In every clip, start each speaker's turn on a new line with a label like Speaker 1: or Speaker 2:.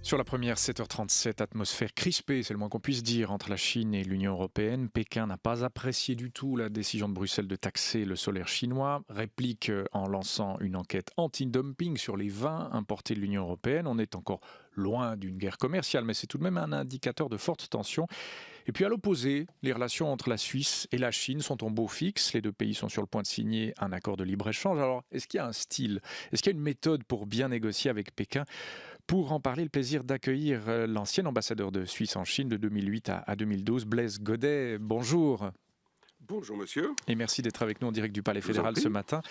Speaker 1: Sur la première, 7h37, atmosphère crispée, c'est le moins qu'on puisse dire, entre la Chine et l'Union européenne. Pékin n'a pas apprécié du tout la décision de Bruxelles de taxer le solaire chinois. Réplique en lançant une enquête anti-dumping sur les vins importés de l'Union européenne. On est encore loin d'une guerre commerciale, mais c'est tout de même un indicateur de forte tension. Et puis à l'opposé, les relations entre la Suisse et la Chine sont en beau fixe. Les deux pays sont sur le point de signer un accord de libre-échange. Alors, est-ce qu'il y a un style? Est-ce qu'il y a une méthode pour bien négocier avec Pékin? Pour en parler, le plaisir d'accueillir l'ancien ambassadeur de Suisse en Chine de 2008 à 2012, Blaise Godet. Bonjour.
Speaker 2: Bonjour monsieur.
Speaker 1: Et merci d'être avec nous en direct du Palais fédéral ce matin.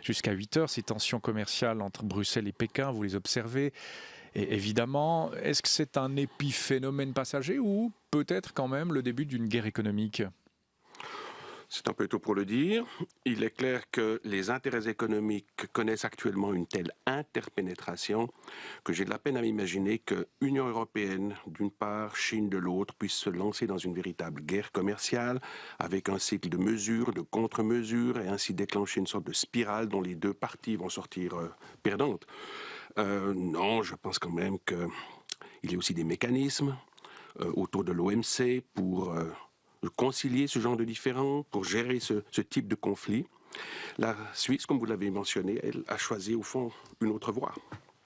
Speaker 1: Jusqu'à 8h, ces tensions commerciales entre Bruxelles et Pékin, vous les observez. Et évidemment, est-ce que c'est un épiphénomène passager ou peut-être quand même le début d'une guerre économique ?
Speaker 2: C'est un peu tôt pour le dire. Il est clair que les intérêts économiques connaissent actuellement une telle interpénétration que j'ai de la peine à m'imaginer que Union européenne d'une part, Chine de l'autre, puisse se lancer dans une véritable guerre commerciale avec un cycle de mesures, de contre-mesures et ainsi déclencher une sorte de spirale dont les deux parties vont sortir perdantes. Non, je pense quand même qu'il y a aussi des mécanismes autour de l'OMC pour concilier ce genre de différends, pour gérer ce type de conflit. La Suisse, comme vous l'avez mentionné, elle a choisi au fond une autre voie.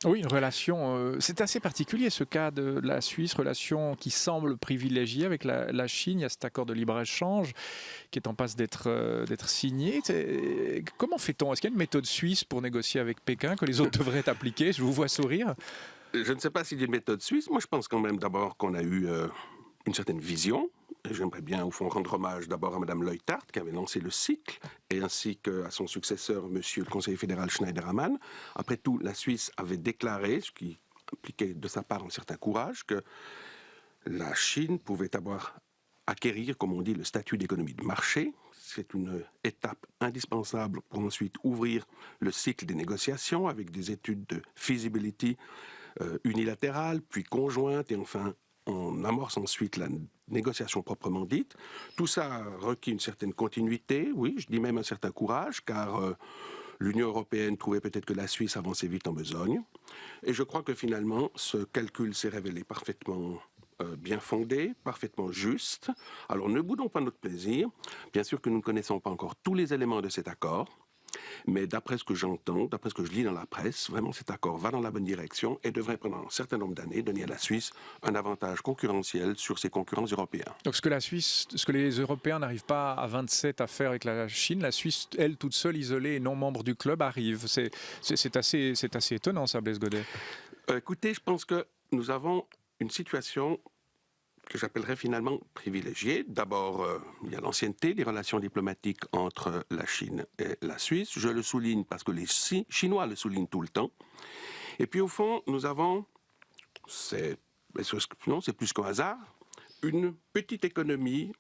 Speaker 1: Oui, une relation, c'est assez particulier ce cas de la Suisse, relation qui semble privilégiée avec la Chine. Il y a cet accord de libre-échange qui est en passe d'être signé. Comment fait-on? Est-ce qu'il y a une méthode suisse pour négocier avec Pékin que les autres devraient appliquer? Je vous vois sourire.
Speaker 2: Je ne sais pas s'il y a une méthode suisse. Moi, je pense quand même d'abord qu'on a eu une certaine vision. J'aimerais bien, au fond, rendre hommage d'abord à Mme Leuthard, qui avait lancé le cycle, et ainsi qu'à son successeur, Monsieur le conseiller fédéral Schneiderman. Après tout, la Suisse avait déclaré, ce qui impliquait de sa part un certain courage, que la Chine pouvait acquérir, comme on dit, le statut d'économie de marché. C'est une étape indispensable pour ensuite ouvrir le cycle des négociations avec des études de feasibility unilatérales, puis conjointes, et enfin on amorce ensuite la négociation proprement dite. Tout ça a requis une certaine continuité, oui, je dis même un certain courage, car l'Union européenne trouvait peut-être que la Suisse avançait vite en besogne. Et je crois que finalement, ce calcul s'est révélé parfaitement bien fondé, parfaitement juste. Alors ne boudons pas notre plaisir. Bien sûr que nous ne connaissons pas encore tous les éléments de cet accord. Mais d'après ce que j'entends, d'après ce que je lis dans la presse, vraiment cet accord va dans la bonne direction et devrait pendant un certain nombre d'années donner à la Suisse un avantage concurrentiel sur ses concurrents européens.
Speaker 1: Donc ce que les Européens n'arrivent pas à 27 à faire avec la Chine, la Suisse, elle, toute seule, isolée et non membre du club, arrive. C'est assez étonnant ça, Blaise Godet.
Speaker 2: Écoutez, je pense que nous avons une situation que j'appellerais finalement privilégiée. D'abord, il y a l'ancienneté des relations diplomatiques entre la Chine et la Suisse. Je le souligne parce que les Chinois le soulignent tout le temps. Et puis au fond, nous avons, non, c'est plus qu'un hasard, une petite économie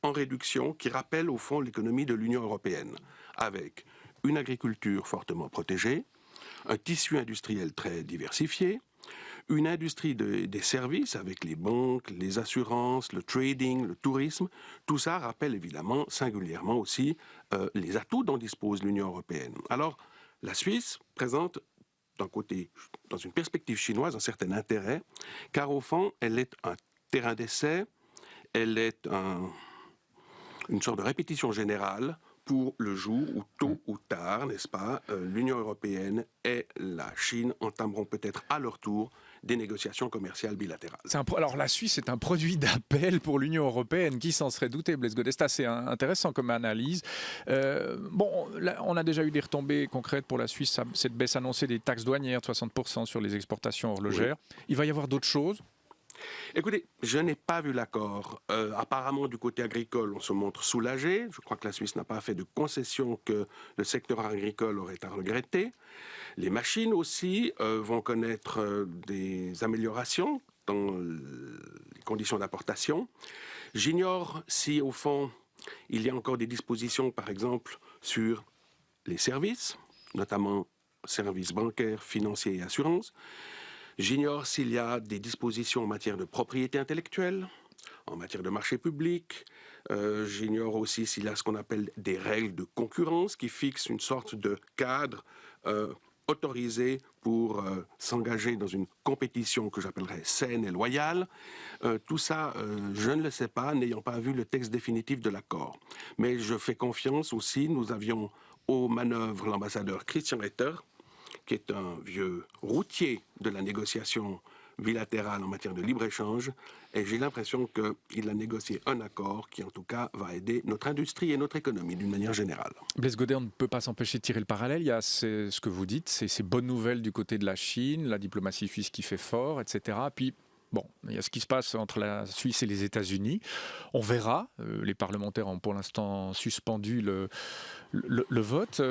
Speaker 2: en réduction qui rappelle au fond l'économie de l'Union européenne, avec une agriculture fortement protégée, un tissu industriel très diversifié, une industrie des services avec les banques, les assurances, le trading, le tourisme. Tout ça rappelle évidemment singulièrement aussi les atouts dont dispose l'Union européenne. Alors, la Suisse présente d'un côté, dans une perspective chinoise, un certain intérêt, car au fond, elle est un terrain d'essai, elle est une sorte de répétition générale pour le jour où, tôt ou tard, n'est-ce pas, l'Union européenne et la Chine entameront peut-être à leur tour des négociations commerciales bilatérales.
Speaker 1: Alors la Suisse est un produit d'appel pour l'Union européenne. Qui s'en serait douté, Blaise Godet? C'est assez intéressant comme analyse. Là, on a déjà eu des retombées concrètes pour la Suisse. Cette baisse annoncée des taxes douanières de 60% sur les exportations horlogères. Oui. Il va y avoir d'autres choses?
Speaker 2: Écoutez, je n'ai pas vu l'accord. Apparemment, du côté agricole, on se montre soulagé. Je crois que la Suisse n'a pas fait de concessions que le secteur agricole aurait à regretter. Les machines aussi vont connaître des améliorations dans les conditions d'importation. J'ignore si, au fond, il y a encore des dispositions, par exemple, sur les services, notamment services bancaires, financiers et assurances. J'ignore s'il y a des dispositions en matière de propriété intellectuelle, en matière de marché public, J'ignore aussi s'il y a ce qu'on appelle des règles de concurrence qui fixent une sorte de cadre autorisé pour s'engager dans une compétition que j'appellerais saine et loyale. Tout ça, je ne le sais pas, n'ayant pas vu le texte définitif de l'accord. Mais je fais confiance aussi, nous avions aux manœuvres l'ambassadeur Christian Retter, qui est un vieux routier de la négociation bilatérale en matière de libre-échange, et j'ai l'impression qu'il a négocié un accord qui, en tout cas, va aider notre industrie et notre économie d'une manière générale.
Speaker 1: Blaise Gaudet, on ne peut pas s'empêcher de tirer le parallèle. Il y a ce que vous dites, ces bonnes nouvelles du côté de la Chine, la diplomatie suisse qui fait fort, etc. Puis, bon, il y a ce qui se passe entre la Suisse et les États-Unis. On verra. Les parlementaires ont pour l'instant suspendu le vote.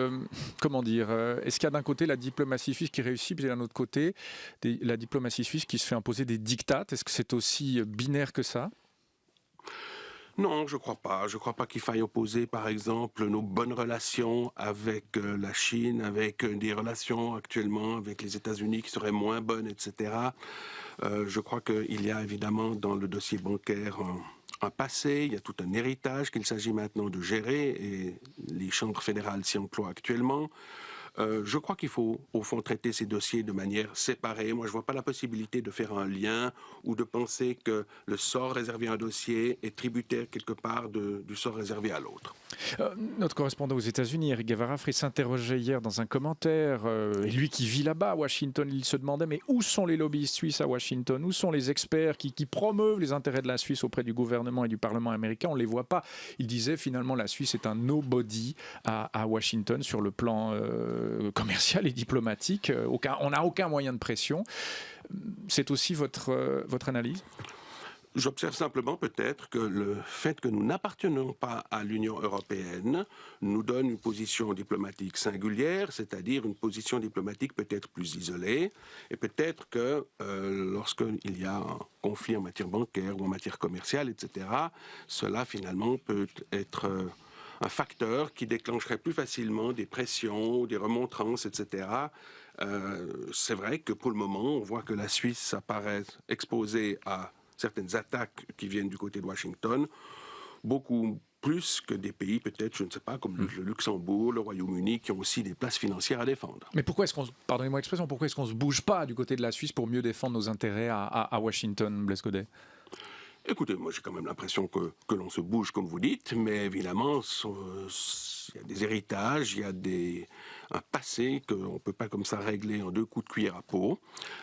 Speaker 1: Comment dire, est-ce qu'il y a d'un côté la diplomatie suisse qui réussit, puis d'un autre côté la diplomatie suisse qui se fait imposer des dictates? Est-ce que c'est aussi binaire que ça?
Speaker 2: Non, je crois pas. Je crois pas qu'il faille opposer, par exemple, nos bonnes relations avec la Chine, avec des relations actuellement avec les États-Unis qui seraient moins bonnes, etc. Je crois qu'il y a évidemment dans le dossier bancaire un passé, il y a tout un héritage qu'il s'agit maintenant de gérer et les chambres fédérales s'y emploient actuellement. Je crois qu'il faut, au fond, traiter ces dossiers de manière séparée. Moi, je ne vois pas la possibilité de faire un lien ou de penser que le sort réservé à un dossier est tributaire quelque part du sort réservé à l'autre.
Speaker 1: Notre correspondant aux États-Unis, Eric Gavarafri, s'interrogeait hier dans un commentaire, et lui qui vit là-bas à Washington, il se demandait mais où sont les lobbyistes suisses à Washington? Où sont les experts qui promeuvent les intérêts de la Suisse auprès du gouvernement et du Parlement américain? On ne les voit pas. Il disait finalement la Suisse est un nobody à Washington sur le plan commercial et diplomatique. On n'a aucun moyen de pression. C'est aussi votre analyse?
Speaker 2: J'observe simplement peut-être que le fait que nous n'appartenons pas à l'Union européenne nous donne une position diplomatique singulière, c'est-à-dire une position diplomatique peut-être plus isolée, et peut-être que lorsqu'il y a un conflit en matière bancaire ou en matière commerciale, etc., cela finalement peut être un facteur qui déclencherait plus facilement des pressions, des remontrances, etc. C'est vrai que pour le moment, on voit que la Suisse apparaît exposée à certaines attaques qui viennent du côté de Washington, beaucoup plus que des pays peut-être, je ne sais pas, comme le Luxembourg, le Royaume-Uni, qui ont aussi des places financières à défendre.
Speaker 1: Mais pourquoi est-ce pardonnez-moi l'expression, pourquoi est-ce qu'on ne se bouge pas du côté de la Suisse pour mieux défendre nos intérêts à Washington, Blaise Gaudet?
Speaker 2: Écoutez, moi j'ai quand même l'impression que l'on se bouge comme vous dites, mais évidemment il y a des héritages, il y a un passé qu'on ne peut pas comme ça régler en deux coups de cuillère à peau.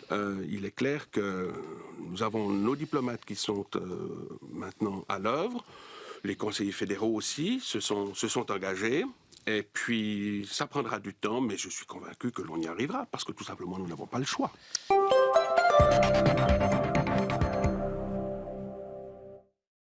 Speaker 2: Il est clair que nous avons nos diplomates qui sont maintenant à l'œuvre, les conseillers fédéraux aussi se sont engagés. Et puis, ça prendra du temps, mais je suis convaincu que l'on y arrivera, parce que tout simplement, nous n'avons pas le choix.